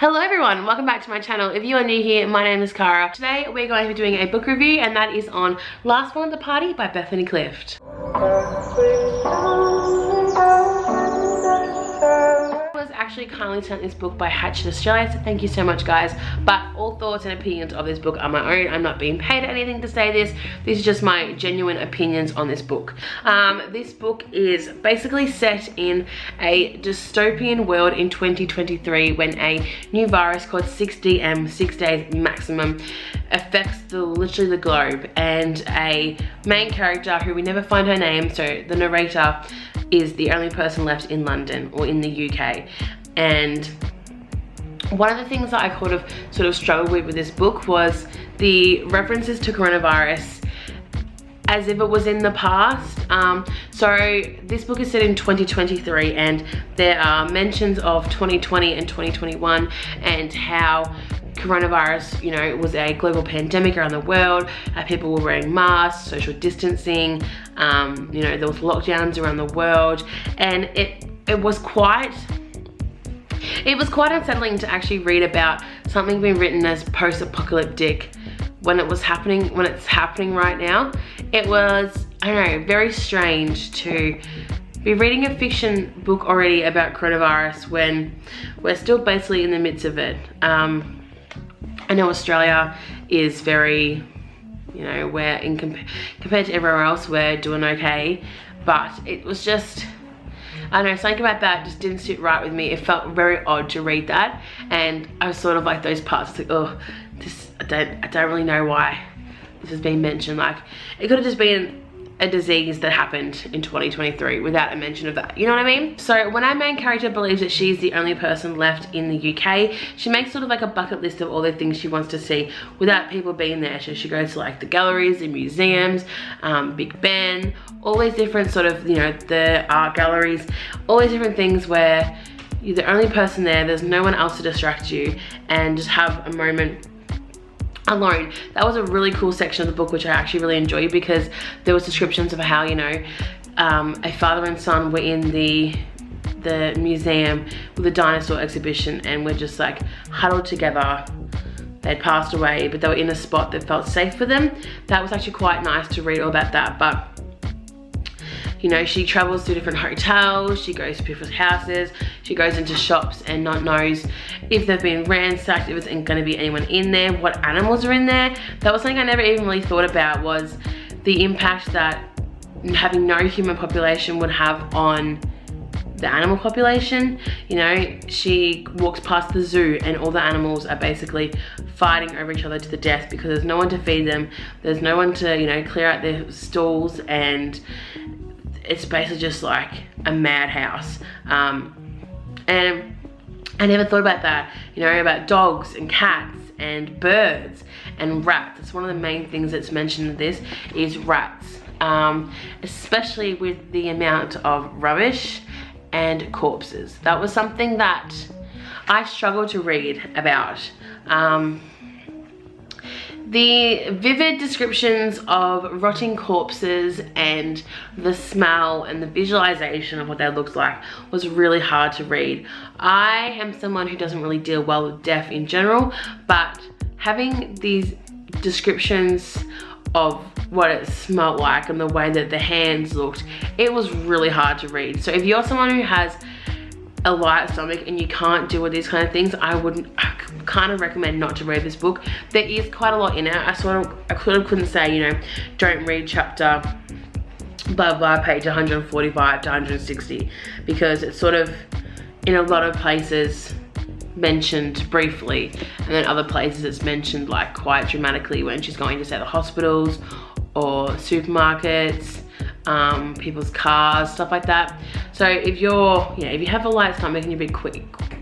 Hello everyone, welcome back to my channel. If you are new here, my name is Cara. Today we're going to be doing a book review, and that is on Last One at the Party by Bethany Clift. I was actually kindly sent this book by Hachette Australia, so thank you so much guys, but all thoughts and opinions of this book are my own. I'm not being paid anything to say this. This is just my genuine opinions on this book. This book is basically set in a dystopian world in 2023 when a new virus called 6DM, 6 days maximum, affects literally the globe, and a main character who we never find her name, so the narrator is the only person left in London or in the UK. And one of the things that I sort of struggled with this book was the references to coronavirus as if it was in the past. So this book is set in 2023, and there are mentions of 2020 and 2021 and how coronavirus, you know, was a global pandemic around the world. People were wearing masks, social distancing, you know, there was lockdowns around the world, and it was quite unsettling to actually read about something being written as post-apocalyptic when it's happening right now. It was, I don't know, very strange to be reading a fiction book already about coronavirus when we're still basically in the midst of it. I know Australia is very, you know, we're compared to everywhere else, we're doing okay, but it was just, I don't know, something about that just didn't sit right with me. It felt very odd to read that, and I was sort of like those parts, like, oh, this, I don't really know why this is being mentioned. Like, it could have just been a disease that happened in 2023 without a mention of that, you know what I mean? So when our main character believes that she's the only person left in the UK, she makes sort of like a bucket list of all the things she wants to see without people being there. So she goes to like the galleries, the museums, Big Ben, all these different sort of, you know, the art galleries, all these different things where you're the only person there, there's no one else to distract you, and just have a moment alone. That was a really cool section of the book, which I actually really enjoyed, because there was descriptions of how, you know, a father and son were in the museum with a dinosaur exhibition, and were just like huddled together. They'd passed away, but they were in a spot that felt safe for them. That was actually quite nice to read all about that. But you know, she travels to different hotels, she goes to people's houses, she goes into shops and not knows if they've been ransacked, if there's going to be anyone in there, what animals are in there. That was something I never even really thought about, was the impact that having no human population would have on the animal population. You know, she walks past the zoo and all the animals are basically fighting over each other to the death because there's no one to feed them, there's no one to, you know, clear out their stalls, and it's basically just like a madhouse. And I never thought about that, you know, about dogs and cats and birds and rats. It's one of the main things that's mentioned in this is rats, especially with the amount of rubbish and corpses. That was something that I struggled to read about. The vivid descriptions of rotting corpses and the smell and the visualization of what that looks like was really hard to read. I am someone who doesn't really deal well with death in general, but having these descriptions of what it smelled like and the way that the hands looked, it was really hard to read. So if you're someone who has a light stomach and you can't deal with these kind of things, I kind of recommend not to read this book. There is quite a lot in it. I couldn't say, you know, don't read chapter blah blah page 145 to 160, because it's sort of in a lot of places mentioned briefly, and then other places it's mentioned like quite dramatically when she's going to, say, the hospitals or supermarkets, people's cars, stuff like that. So if you're, if you have a light stomach and you're a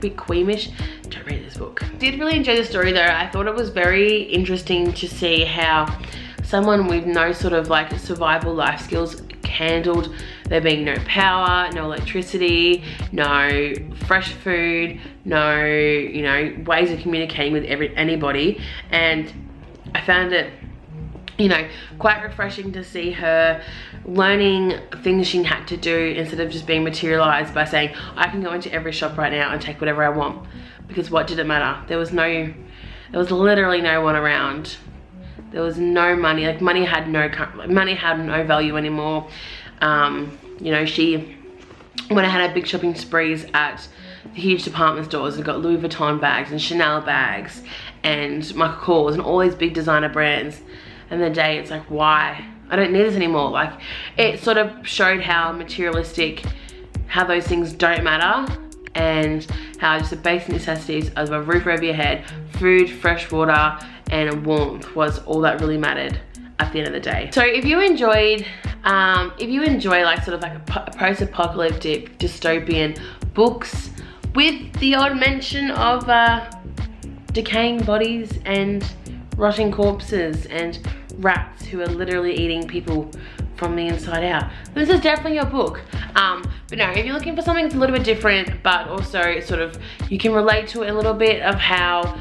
bit queamish, don't read this book. I did really enjoy the story though. I thought it was very interesting to see how someone with no sort of like survival life skills handled there being no power, no electricity, no fresh food, no, you know, ways of communicating with anybody. And I found it, you know, quite refreshing to see her learning things she had to do instead of just being materialized by saying, I can go into every shop right now and take whatever I want. because what did it matter? There was literally no one around. There was no money. Like money had no value anymore. You know, when I had our big shopping sprees at the huge department stores and got Louis Vuitton bags and Chanel bags and Michael Kors and all these big designer brands, and the day it's like, why? I don't need this anymore. Like, it sort of showed how materialistic, how those things don't matter, and how just the basic necessities of a roof over your head, food, fresh water, and warmth was all that really mattered at the end of the day. So if you enjoy like sort of like a post-apocalyptic dystopian books with the odd mention of decaying bodies and rotting corpses and rats who are literally eating people from the inside out, this is definitely your book. But no, if you're looking for something that's a little bit different, but also sort of you can relate to it a little bit of how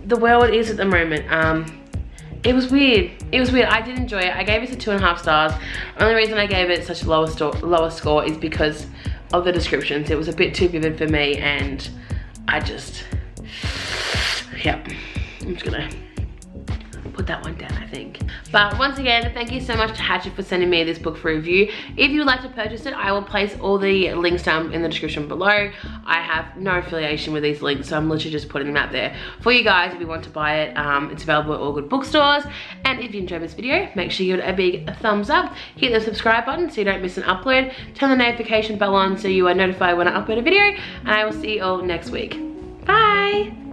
the world is at the moment. It was weird. It was weird. I did enjoy it. I gave it 2.5 stars. Only reason I gave it such a lower score is because of the descriptions. It was a bit too vivid for me, and I just, yep. I'm just gonna put that one down, I think. But once again, thank you so much to Hachette for sending me this book for review. If you would like to purchase it, I will place all the links down in the description below. I have no affiliation with these links, so I'm literally just putting them out there for you guys if you want to buy it. It's available at all good bookstores. And if you enjoyed this video, make sure you give it a big thumbs up. Hit the subscribe button so you don't miss an upload. Turn the notification bell on so you are notified when I upload a video. And I will see you all next week. Bye!